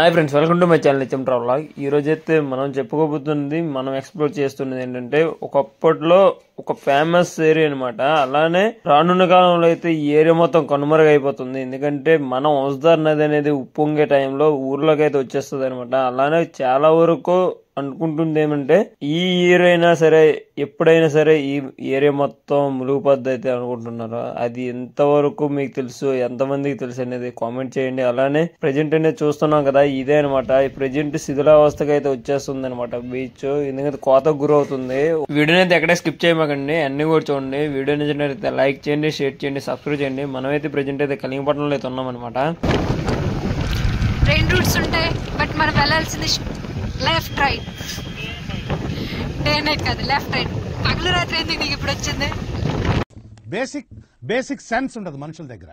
Hi friends, welcome to my channel నిత్యం travel vlog. ఈ రోజు అయితే మనం చెప్పుకోబోతున్నది, మనం ఎక్స్ప్లోర్ చేస్తున్నది ఏంటంటే ఒకప్పట్లో ఒక ఫేమస్ ఏరియా అనమాట. అలానే రానున్న కాలంలో అయితే ఈ ఏరియా మొత్తం కనుమరుగైపోతుంది. ఎందుకంటే మనం హౌస్దార్ నది అనేది ఉప్పొంగే టైంలో ఊర్లోకి అయితే వచ్చేస్తుంది అనమాట. అలానే చాలా వరకు అనుకుంటుంది ఏమంటే ఈ ఇయర్ అయినా సరే, ఎప్పుడైనా సరే ఈ ఏరియా మొత్తం ములుగుపద్ది అయితే అనుకుంటున్నారు. అది ఎంతవరకు మీకు తెలుసు, ఎంతమందికి తెలుసు అనేది కామెంట్ చేయండి. అలానే ప్రెజెంట్ అనేది చూస్తున్నాం కదా, ఇదే అనమాట. ఈ ప్రెజెంట్ శిథిలావస్థకి అయితే వచ్చేస్తుంది అనమాట బీచ్. ఎందుకంటే కోతకు గురవుతుంది. వీడియోని అయితే ఎక్కడే స్కిప్ చేయమాకండి, అన్ని కూడా చూడండి. వీడియో నచ్చినట్లయితే లైక్ చేయండి, షేర్ చేయండి, సబ్స్క్రైబ్ చేయండి. మనమైతే ప్రెజెంట్ అయితే కలింగపట్నంలో అయితే ఉన్నాం అనమాట. ట్రైన్ రూట్స్ ఉంటాయి, బట్ మనం వెళ్ళాల్సింది లెఫ్ట్ రైట్. డే నైట్ కాదు, లెఫ్ట్ రైట్. పగలు రాత్రి ఎందుకు నీకు ఇప్పుడు వచ్చింది? బేసిక్ సెన్స్ ఉండదు మనుషుల దగ్గర.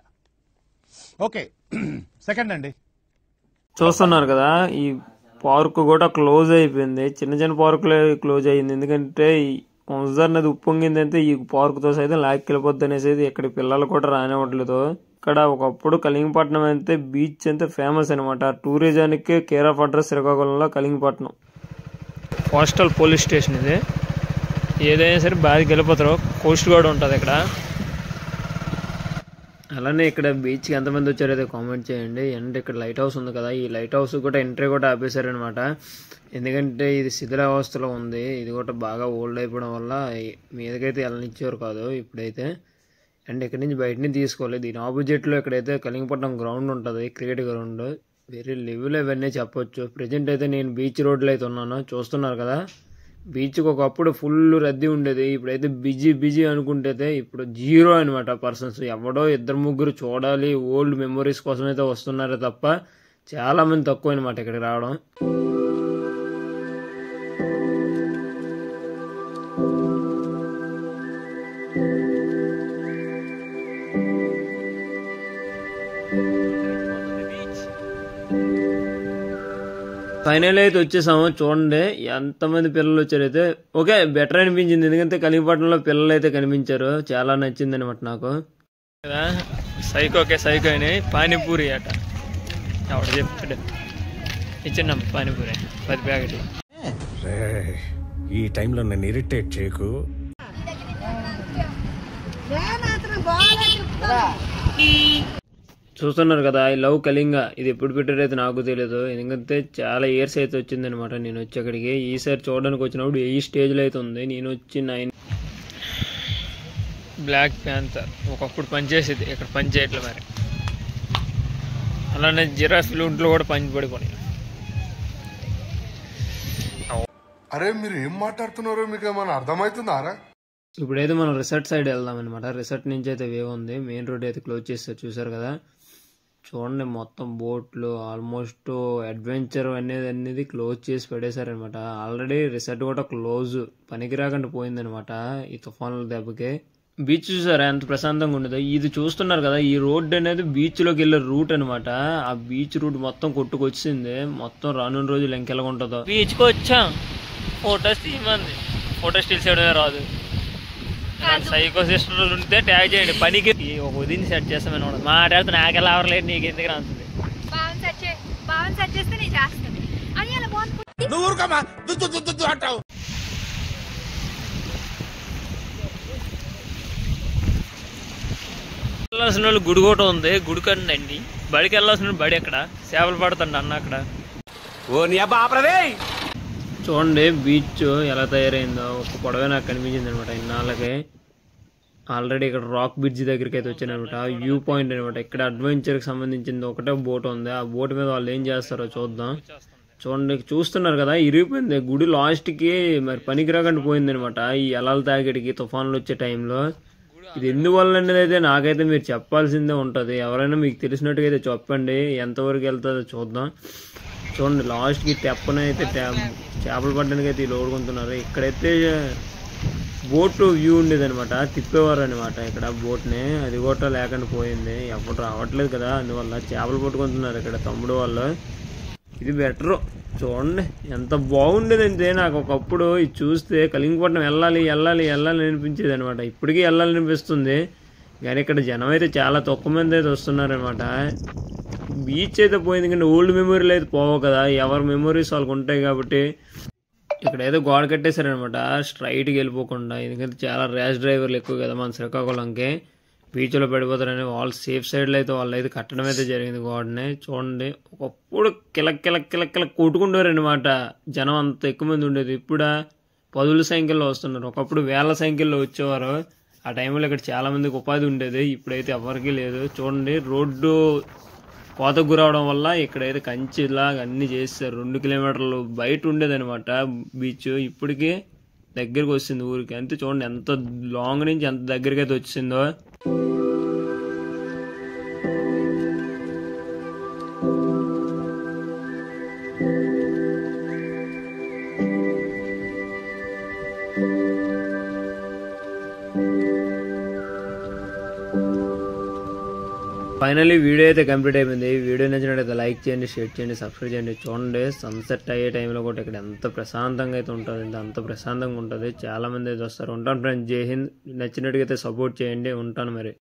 ఓకే, సెకండ్ అండి. చూస్తున్నారు కదా, ఈ పార్క్ కూడా క్లోజ్ అయిపోయింది. చిన్న చిన్న పార్కులే క్లోజ్ అయ్యింది. ఎందుకంటే హౌస్దార్ నది ఉప్పొంగిందంటే ఈ పార్క్ తో సైతం లాక్కెళ్ళిపోద్ది అనేసి ఇక్కడ పిల్లలు కూడా రానివ్వట్లేదు. ఇక్కడ ఒకప్పుడు కలింగపట్నం అయితే బీచ్ అంతే ఫేమస్ అనమాట. టూరిజానికి కేర్ ఆఫ్ అడ్రస్ శ్రీకాకుళంలో కలింగపట్నం. కోస్టల్ పోలీస్ స్టేషన్ ఇది. ఏదైనా సరే బాగా వెళ్ళిపోతారు. కోస్ట్ గార్డ్ ఉంటుంది ఇక్కడ. అలానే ఇక్కడ బీచ్కి ఎంతమంది వచ్చారో అయితే కామెంట్ చేయండి. అండ్ ఇక్కడ లైట్ హౌస్ ఉంది కదా, ఈ లైట్ హౌస్ కూడా ఎంట్రీ కూడా ఆపేశారనమాట. ఎందుకంటే ఇది శిథిలావస్థలో ఉంది. ఇది కూడా బాగా ఓల్డ్ అయిపోవడం వల్ల మీదకైతే వెళ్ళనిచ్చేవారు కాదు ఇప్పుడైతే. అండ్ ఇక్కడ నుంచి బయట నుంచి తీసుకోవాలి. దీని ఆపోజిట్లో ఇక్కడైతే కలింగపట్నం గ్రౌండ్ ఉంటుంది, క్రికెట్ గ్రౌండ్. వెరీ లెవెల్ ఇవన్నీ చెప్పొచ్చు. ప్రజెంట్ అయితే నేను బీచ్ రోడ్లో అయితే ఉన్నాను. చూస్తున్నారు కదా, బీచ్కి ఒకప్పుడు ఫుల్ రద్దీ ఉండేది. ఇప్పుడైతే బిజీ అనుకుంటే ఇప్పుడు జీరో అనమాట పర్సన్స్. ఎవడో ఇద్దరు ముగ్గురు చూడాలి, ఓల్డ్ మెమొరీస్ కోసం అయితే వస్తున్నారే తప్ప చాలా మంది తక్కువ అనమాట ఇక్కడికి రావడం. ఫైనల్ అయితే వచ్చేసాము. చూడండి ఎంతమంది పిల్లలు వచ్చారైతే. ఓకే, బెటర్ అనిపించింది. ఎందుకంటే కలింగపట్నంలో పిల్లలు అయితే కనిపించారు. చాలా నచ్చింది అనమాట నాకు. సైకో అని పానీపూరి అట ఎవడు చెప్పాడు. ఇచ్చిన పానీపూరి 10 ప్యాకెట్లు. ఈ టైంలో నన్ను ఇరిటేట్ చేయకు. చూస్తున్నారు కదా, ఐ లవ్ కళింగ. ఇది ఎప్పుడు పెట్టారైతే నాకు తెలియదు. ఎందుకంటే చాలా ఇయర్స్ అయితే వచ్చిందనమాట నేను వచ్చి అక్కడికి. ఈసారి చూడడానికి వచ్చినప్పుడు 8 స్టేజ్లో అయితే ఉంది. నేను వచ్చి 9. బ్లాక్ ప్యాంథర్ ఒకప్పుడు పనిచేసేది, ఇక్కడ పని చేయట్లేదు మరి. అలానే జిరాఫ్ ఇంట్లో కూడా పని పడిపోయి. అరే మీరు ఏం మాట్లాడుతున్నారో మీకు ఏమైనా అర్థమవుతుందారా? ఇప్పుడైతే మనం రిసార్ట్ సైడ్ వెళ్దాం అనమాట. రిసార్ట్ నుంచి అయితే వే ఉంది. మెయిన్ రోడ్ అయితే క్లోజ్ చేస్తారు, చూసారు కదా. చూడండి మొత్తం బోట్లు, ఆల్మోస్ట్ అడ్వెంచర్ అనేది క్లోజ్ చేసి పడేశారనమాట. ఆల్రెడీ రిసార్ట్ కూడా క్లోజ్, పనికి రాకుండా పోయిందనమాట ఈ తుఫానుల దెబ్బకి. బీచ్ చూసారా ఎంత ప్రశాంతంగా ఉండదు. ఇది చూస్తున్నారు కదా, ఈ రోడ్ అనేది బీచ్ లోకి వెళ్ళే రూట్ అనమాట. ఆ బీచ్ రూట్ మొత్తం కొట్టుకొచ్చింది. మొత్తం రానున్న రోజులు ఇంకెలాగా ఉంటుందో. బీచ్కి వచ్చాం, ఫోటోస్ తీయమంది. ఫోటోస్ తీసేయడమే రాదు. సైకో సిస్టర్ ఉంటే ట్యాగ్ చేయండి. పనికి ఒక ఉదయం సెట్ చేస్తామని మాట్లాడితే నాకెలా అవరలేదు, నీకు ఎందుకు రాస్తుంది. వెళ్ళాల్సిన వాళ్ళు గుడి కూడా ఉంది, గుడి కండి. బడికి వెళ్ళాల్సిన బడి ఎక్కడ, చేపలు పడుతుంది అన్న అక్కడ. చూడండి బీచ్ ఎలా తయారైందో. ఒక పొడవే నాకు కనిపించింది అనమాట ఇన్నాళ్ళకి. ఆల్రెడీ ఇక్కడ రాక్ బ్రిడ్జ్ దగ్గరికి అయితే వచ్చాను అనమాట. వ్యూ పాయింట్ అనమాట. ఇక్కడ అడ్వెంచర్కి సంబంధించింది ఒకటే బోట్ ఉంది. ఆ బోట్ మీద వాళ్ళు ఏం చేస్తారో చూద్దాం. చూడండి, చూస్తున్నారు కదా, ఇరిగిపోయింది గుడి లాస్ట్కి. మరి పనికి రాకుండా పోయింది అనమాట ఈ ఎలాల తాగిడికి తుఫాన్లు వచ్చే టైంలో. ఇది ఎందువల్ల అనేది అయితే నాకైతే మీరు చెప్పాల్సిందే ఉంటుంది. ఎవరైనా మీకు తెలిసినట్టుగా అయితే చెప్పండి, ఎంతవరకు వెళ్తుందో చూద్దాం. చూడండి లాస్ట్కి తెప్పనైతే చేపలు పట్టడానికి అయితే లోడుకుంటున్నారు. ఇక్కడైతే బోట్ వ్యూ ఉండేది అనమాట, తిప్పేవారు అనమాట ఇక్కడ బోట్ని. అది కూడా లేకుండా పోయింది, ఎప్పుడు రావట్లేదు కదా, అందువల్ల చేపలు పట్టుకుంటున్నారు ఇక్కడ తమ్ముడు వాళ్ళు. ఇది బెటరు. చూడండి ఎంత బాగుండేదంటే, నాకు ఒకప్పుడు ఇది చూస్తే కలింగపట్నం వెళ్ళాలి అనిపించేది అనమాట. ఇప్పటికీ వెళ్ళాలనిపిస్తుంది. కానీ ఇక్కడ జనం అయితే చాలా తక్కువ మంది అయితే వస్తున్నారనమాట. బీచ్ అయితే పోయింది కానీ ఓల్డ్ మెమరీలు అయితే పోవు కదా, ఎవరి మెమరీస్ వాళ్ళకి ఉంటాయి కాబట్టి ఇక్కడ ఏదో గోడ కట్టేశారనమాట స్ట్రైట్కి వెళ్ళిపోకుండా. ఎందుకంటే చాలా ర్యాష్ డ్రైవర్లు ఎక్కువ కదా మన శ్రీకాకుళంకి, బీచ్లో పడిపోతారని వాళ్ళు సేఫ్ సైడ్లో అయితే వాళ్ళు అయితే కట్టడం అయితే జరిగింది గోడని. చూడండి ఒకప్పుడు కిలక్ కొట్టుకుంటారు అనమాట, జనం అంత ఎక్కువ మంది ఉండేది. ఇప్పుడు 10ల సంఖ్యలో వస్తున్నారు, ఒకప్పుడు 1000 సంఖ్యలో వచ్చేవారు. ఆ టైంలో ఇక్కడ చాలా మందికి ఉపాధి ఉండేది, ఇప్పుడైతే ఎవరికీ లేదు. చూడండి రోడ్డు కోతకు గురవడం వల్ల ఇక్కడైతే కంచిలాగా అన్ని చేస్తారు. 2 కిలోమీటర్లు బయట ఉండేదనమాట బీచ్, ఇప్పటికీ దగ్గరికి వచ్చింది ఊరికి. అంతే చూడండి ఎంత లాంగ్ నుంచి ఎంత దగ్గరికి అయితే వచ్చిందో. ఫైనల్లీ వీడియో అయితే కంప్లీట్ అయిపోయింది. వీడియో నచ్చినట్టయితే లైక్ చేయండి, షేర్ చేయండి, సబ్స్క్రైబ్ చేయండి. చూడండి సన్సెట్ అయ్యే టైంలో కూడా ఇక్కడ ఎంత ప్రశాంతంగా అయితే ఉంటుంది, అంత ప్రశాంతంగా ఉంటుంది. చాలా మంది అయితే వస్తారు. ఉంటాను ఫ్రెండ్స్, జై హింద్. నచ్చినట్టుగా అయితే సపోర్ట్ చేయండి. ఉంటాను మరి.